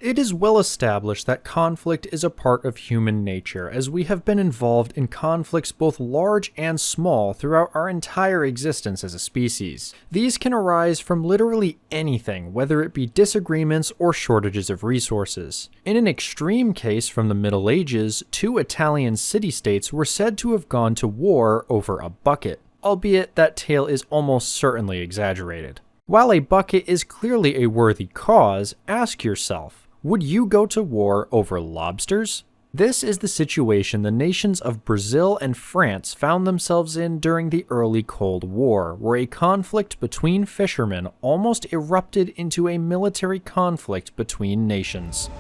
It is well established that conflict is a part of human nature, as we have been involved in conflicts both large and small throughout our entire existence as a species. These can arise from literally anything, whether it be disagreements or shortages of resources. In an extreme case from the Middle Ages, 2 Italian city-states were said to have gone to war over a bucket, albeit that tale is almost certainly exaggerated. While a bucket is clearly a worthy cause, ask yourself, would you go to war over lobsters? This is the situation the nations of Brazil and France found themselves in during the early Cold War, where a conflict between fishermen almost erupted into a military conflict between nations.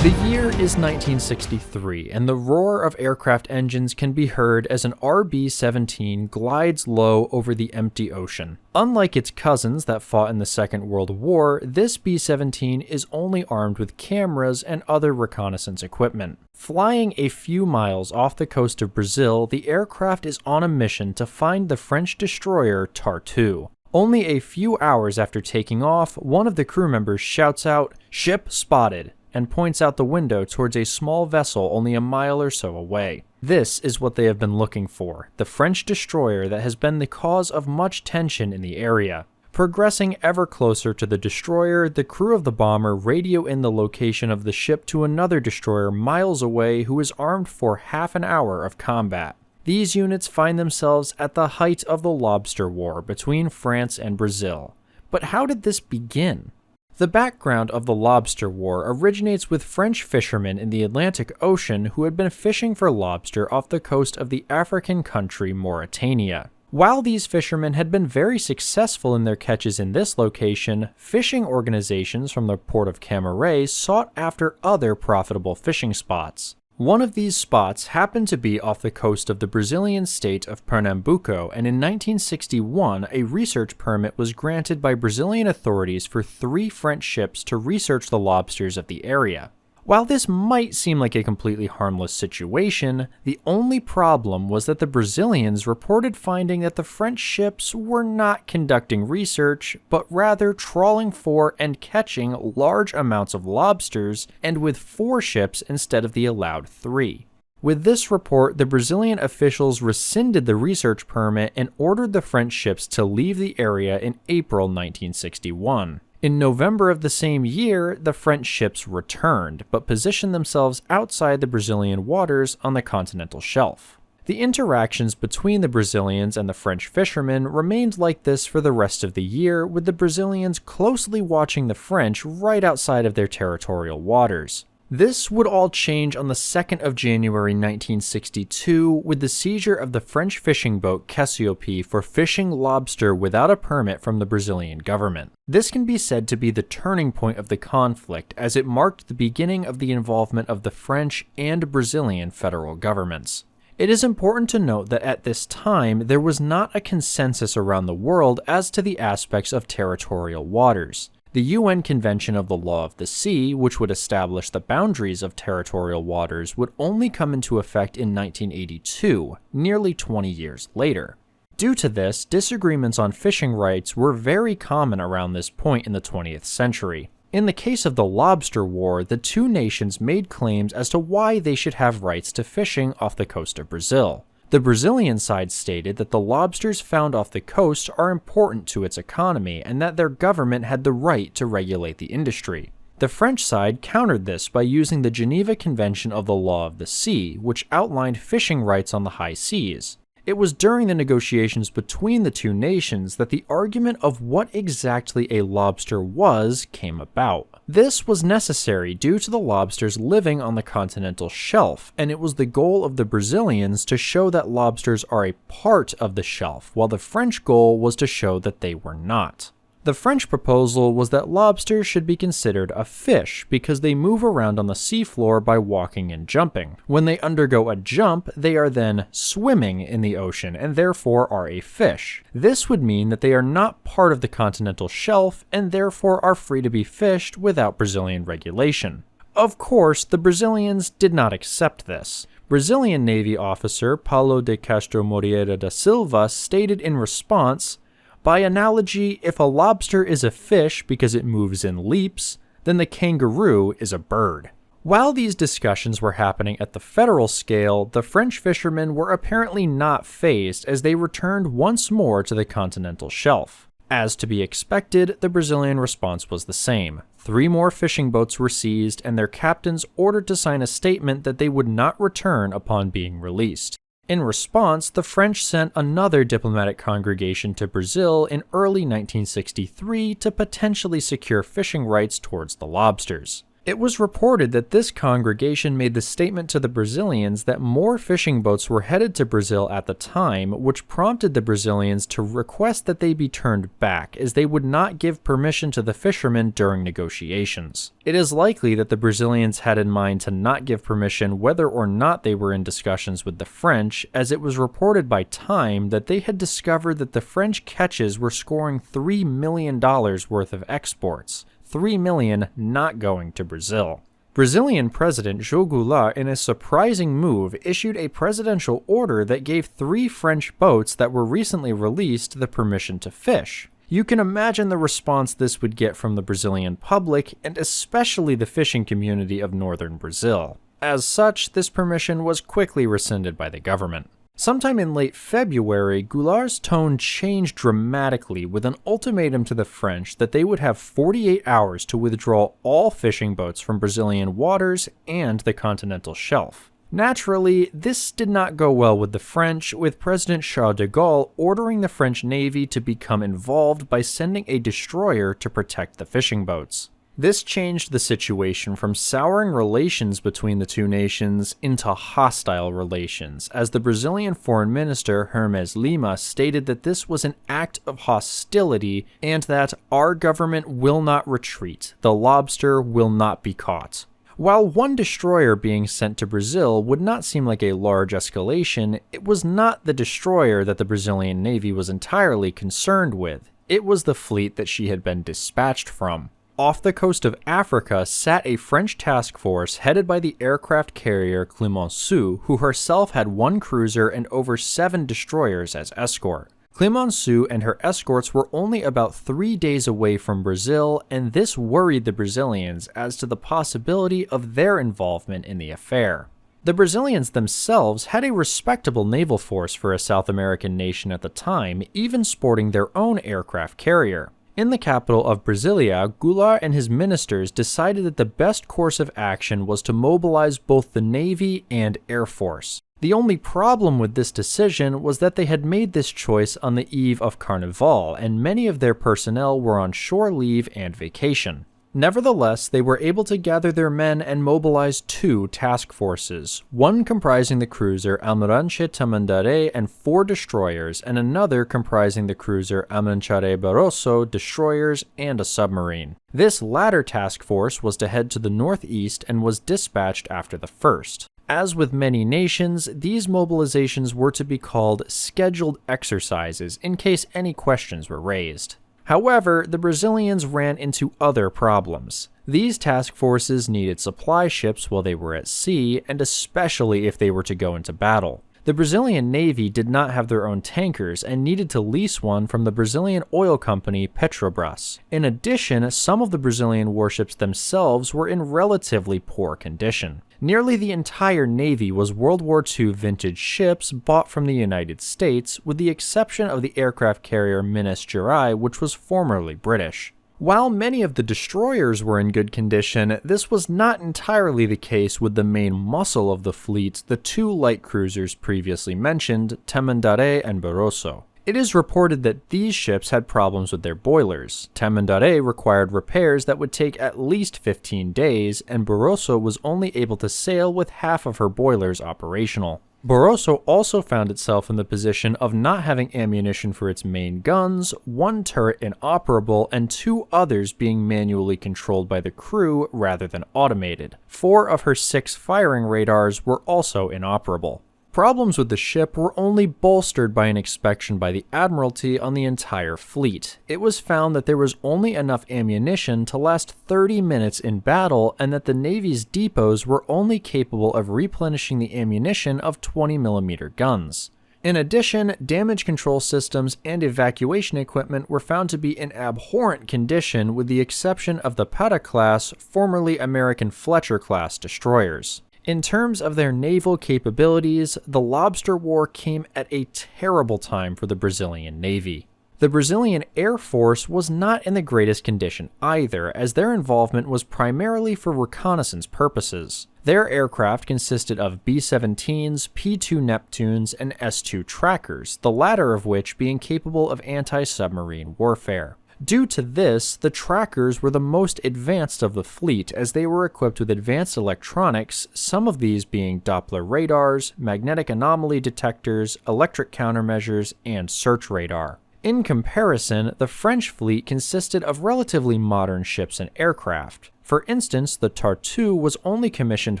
The year is 1963, and the roar of aircraft engines can be heard as an RB-17 glides low over the empty ocean. Unlike its cousins that fought in the Second World War, this B-17 is only armed with cameras and other reconnaissance equipment. Flying a few miles off the coast of Brazil, the aircraft is on a mission to find the French destroyer Tartu. Only a few hours after taking off, one of the crew members shouts out, "Ship spotted," and points out the window towards a small vessel only a mile or so away. This is what they have been looking for, the French destroyer that has been the cause of much tension in the area. Progressing ever closer to the destroyer, the crew of the bomber radio in the location of the ship to another destroyer miles away who is armed for half an hour of combat. These units find themselves at the height of the Lobster War between France and Brazil. But how did this begin? The background of the Lobster War originates with French fishermen in the Atlantic Ocean who had been fishing for lobster off the coast of the African country Mauritania. While these fishermen had been very successful in their catches in this location, fishing organizations from the port of Camaret sought after other profitable fishing spots. One of these spots happened to be off the coast of the Brazilian state of Pernambuco, and in 1961, a research permit was granted by Brazilian authorities for 3 French ships to research the lobsters of the area. While this might seem like a completely harmless situation, the only problem was that the Brazilians reported finding that the French ships were not conducting research, but rather trawling for and catching large amounts of lobsters, and with 4 ships instead of the allowed 3. With this report, the Brazilian officials rescinded the research permit and ordered the French ships to leave the area in April 1961. In November of the same year, the French ships returned, but positioned themselves outside the Brazilian waters on the continental shelf. The interactions between the Brazilians and the French fishermen remained like this for the rest of the year, with the Brazilians closely watching the French right outside of their territorial waters. This would all change on the 2nd of January 1962 with the seizure of the French fishing boat Cassiope for fishing lobster without a permit from the Brazilian government. This can be said to be the turning point of the conflict, as it marked the beginning of the involvement of the French and Brazilian federal governments. It is important to note that at this time, there was not a consensus around the world as to the aspects of territorial waters. The UN Convention of the Law of the Sea, which would establish the boundaries of territorial waters, would only come into effect in 1982, nearly 20 years later. Due to this, disagreements on fishing rights were very common around this point in the 20th century. In the case of the Lobster War, the 2 nations made claims as to why they should have rights to fishing off the coast of Brazil. The Brazilian side stated that the lobsters found off the coast are important to its economy and that their government had the right to regulate the industry. The French side countered this by using the Geneva Convention of the Law of the Sea, which outlined fishing rights on the high seas. It was during the negotiations between the 2 nations that the argument of what exactly a lobster was came about. This was necessary due to the lobsters living on the continental shelf, and it was the goal of the Brazilians to show that lobsters are a part of the shelf, while the French goal was to show that they were not. The French proposal was that lobsters should be considered a fish because they move around on the seafloor by walking and jumping. When they undergo a jump, they are then swimming in the ocean and therefore are a fish. This would mean that they are not part of the continental shelf and therefore are free to be fished without Brazilian regulation. Of course, the Brazilians did not accept this. Brazilian Navy officer Paulo de Castro Moreira da Silva stated in response, "By analogy, if a lobster is a fish because it moves in leaps, then the kangaroo is a bird." While these discussions were happening at the federal scale, the French fishermen were apparently not fazed as they returned once more to the continental shelf. As to be expected, the Brazilian response was the same. 3 more fishing boats were seized and their captains ordered to sign a statement that they would not return upon being released. In response, the French sent another diplomatic congregation to Brazil in early 1963 to potentially secure fishing rights towards the lobsters. It was reported that this congregation made the statement to the Brazilians that more fishing boats were headed to Brazil at the time, which prompted the Brazilians to request that they be turned back, as they would not give permission to the fishermen during negotiations. It is likely that the Brazilians had in mind to not give permission whether or not they were in discussions with the French, as it was reported by Time that they had discovered that the French catches were scoring $3 million worth of exports. 3 million not going to Brazil. Brazilian President João Goulart, in a surprising move, issued a presidential order that gave 3 French boats that were recently released the permission to fish. You can imagine the response this would get from the Brazilian public, and especially the fishing community of northern Brazil. As such, this permission was quickly rescinded by the government. Sometime in late February, Goulart's tone changed dramatically with an ultimatum to the French that they would have 48 hours to withdraw all fishing boats from Brazilian waters and the continental shelf. Naturally, this did not go well with the French, with President Charles de Gaulle ordering the French Navy to become involved by sending a destroyer to protect the fishing boats. This changed the situation from souring relations between the two nations into hostile relations, as the Brazilian Foreign Minister Hermes Lima stated that this was an act of hostility and that our government will not retreat, the lobster will not be caught. While 1 destroyer being sent to Brazil would not seem like a large escalation, it was not the destroyer that the Brazilian Navy was entirely concerned with. It was the fleet that she had been dispatched from. Off the coast of Africa sat a French task force headed by the aircraft carrier Clemenceau, who herself had 1 cruiser and over 7 destroyers as escort. Clemenceau and her escorts were only about 3 days away from Brazil, and this worried the Brazilians as to the possibility of their involvement in the affair. The Brazilians themselves had a respectable naval force for a South American nation at the time, even sporting their own aircraft carrier. In the capital of Brasilia, Goulart and his ministers decided that the best course of action was to mobilize both the Navy and Air Force. The only problem with this decision was that they had made this choice on the eve of Carnival, and many of their personnel were on shore leave and vacation. Nevertheless, they were able to gather their men and mobilize 2 task forces, one comprising the cruiser Almirante Tamandaré and 4 destroyers, and another comprising the cruiser Almirante Barroso, destroyers, and a submarine. This latter task force was to head to the northeast and was dispatched after the first. As with many nations, these mobilizations were to be called scheduled exercises in case any questions were raised. However, the Brazilians ran into other problems. These task forces needed supply ships while they were at sea, and especially if they were to go into battle. The Brazilian Navy did not have their own tankers and needed to lease one from the Brazilian oil company Petrobras. In addition, some of the Brazilian warships themselves were in relatively poor condition. Nearly the entire Navy was World War II vintage ships bought from the United States, with the exception of the aircraft carrier Minas Gerais, which was formerly British. While many of the destroyers were in good condition, this was not entirely the case with the main muscle of the fleet, the 2 light cruisers previously mentioned, Tamandaré and Barroso. It is reported that these ships had problems with their boilers. Tamandaré required repairs that would take at least 15 days, and Barroso was only able to sail with half of her boilers operational. Barroso also found itself in the position of not having ammunition for its main guns, 1 turret inoperable, and 2 others being manually controlled by the crew rather than automated. 4 of her 6 firing radars were also inoperable. Problems with the ship were only bolstered by an inspection by the Admiralty on the entire fleet. It was found that there was only enough ammunition to last 30 minutes in battle, and that the Navy's depots were only capable of replenishing the ammunition of 20mm guns. In addition, damage control systems and evacuation equipment were found to be in abhorrent condition with the exception of the Para-class, formerly American Fletcher-class destroyers. In terms of their naval capabilities, the Lobster War came at a terrible time for the Brazilian Navy. The Brazilian Air Force was not in the greatest condition either, as their involvement was primarily for reconnaissance purposes. Their aircraft consisted of B-17s, P-2 Neptunes, and S-2 trackers, the latter of which being capable of anti-submarine warfare. Due to this, the trackers were the most advanced of the fleet as they were equipped with advanced electronics, some of these being Doppler radars, magnetic anomaly detectors, electric countermeasures, and search radar. In comparison, the French fleet consisted of relatively modern ships and aircraft. For instance, the Tartu was only commissioned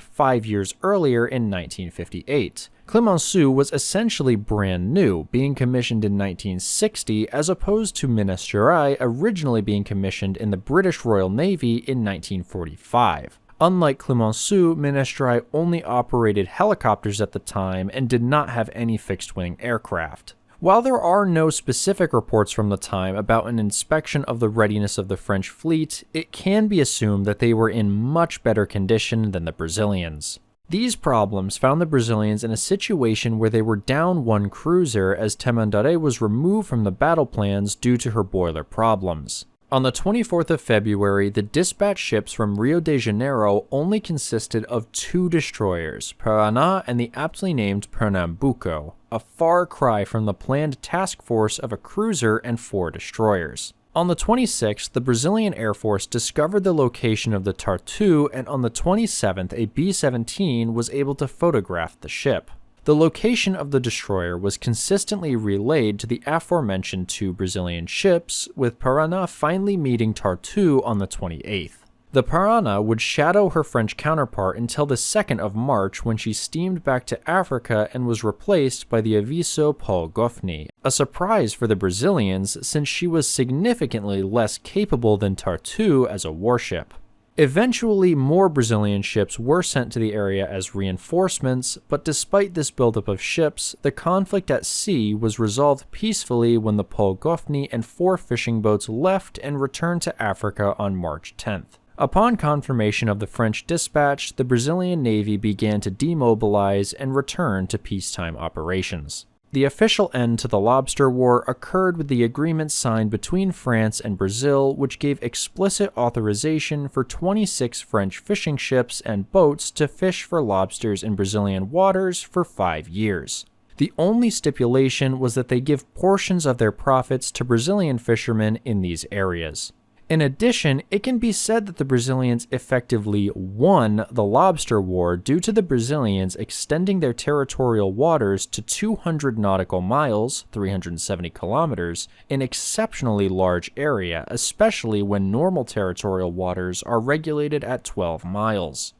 5 years earlier in 1958. Clemenceau was essentially brand new, being commissioned in 1960 as opposed to Minas Gerais originally being commissioned in the British Royal Navy in 1945. Unlike Clemenceau, Minas Gerais only operated helicopters at the time and did not have any fixed-wing aircraft. While there are no specific reports from the time about an inspection of the readiness of the French fleet, it can be assumed that they were in much better condition than the Brazilians. These problems found the Brazilians in a situation where they were down one cruiser as Tamandaré was removed from the battle plans due to her boiler problems. On the 24th of February, the dispatch ships from Rio de Janeiro only consisted of 2 destroyers, Paraná and the aptly named Pernambuco, a far cry from the planned task force of a cruiser and 4 destroyers. On the 26th, the Brazilian Air Force discovered the location of the Tartu, and on the 27th, a B-17 was able to photograph the ship. The location of the destroyer was consistently relayed to the aforementioned 2 Brazilian ships, with Paraná finally meeting Tartu on the 28th. The Paraná would shadow her French counterpart until the 2nd of March when she steamed back to Africa and was replaced by the Aviso Paul Goffni, a surprise for the Brazilians since she was significantly less capable than Tartu as a warship. Eventually, more Brazilian ships were sent to the area as reinforcements, but despite this buildup of ships, the conflict at sea was resolved peacefully when the Paul Goffni and 4 fishing boats left and returned to Africa on March 10th. Upon confirmation of the French dispatch, the Brazilian Navy began to demobilize and return to peacetime operations. The official end to the Lobster War occurred with the agreement signed between France and Brazil, which gave explicit authorization for 26 French fishing ships and boats to fish for lobsters in Brazilian waters for 5 years. The only stipulation was that they give portions of their profits to Brazilian fishermen in these areas. In addition, it can be said that the Brazilians effectively won the Lobster War due to the Brazilians extending their territorial waters to 200 nautical miles, 370 kilometers, an exceptionally large area, especially when normal territorial waters are regulated at 12 miles.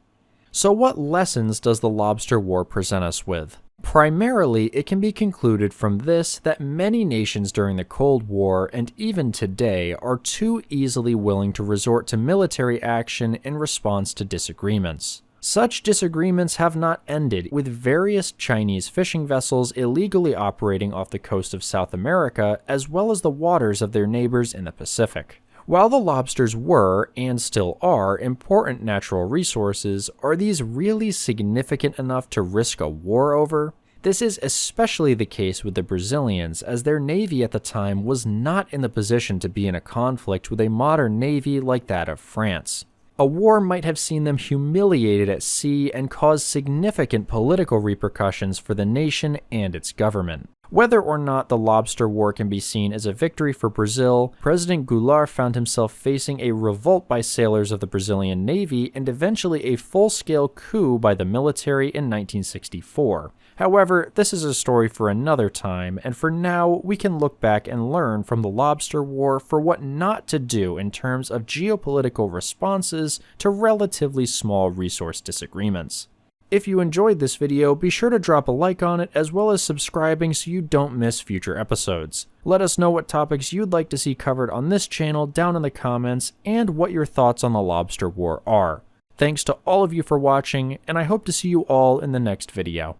So what lessons does the Lobster War present us with? Primarily, it can be concluded from this that many nations during the Cold War, and even today, are too easily willing to resort to military action in response to disagreements. Such disagreements have not ended, with various Chinese fishing vessels illegally operating off the coast of South America, as well as the waters of their neighbors in the Pacific. While the lobsters were, and still are, important natural resources, are these really significant enough to risk a war over? This is especially the case with the Brazilians, as their navy at the time was not in the position to be in a conflict with a modern navy like that of France. A war might have seen them humiliated at sea and caused significant political repercussions for the nation and its government. Whether or not the Lobster War can be seen as a victory for Brazil, President Goulart found himself facing a revolt by sailors of the Brazilian Navy and eventually a full-scale coup by the military in 1964. However, this is a story for another time, and for now, we can look back and learn from the Lobster War for what not to do in terms of geopolitical responses to relatively small resource disagreements. If you enjoyed this video, be sure to drop a like on it as well as subscribing so you don't miss future episodes. Let us know what topics you'd like to see covered on this channel down in the comments and what your thoughts on the Lobster War are. Thanks to all of you for watching, and I hope to see you all in the next video.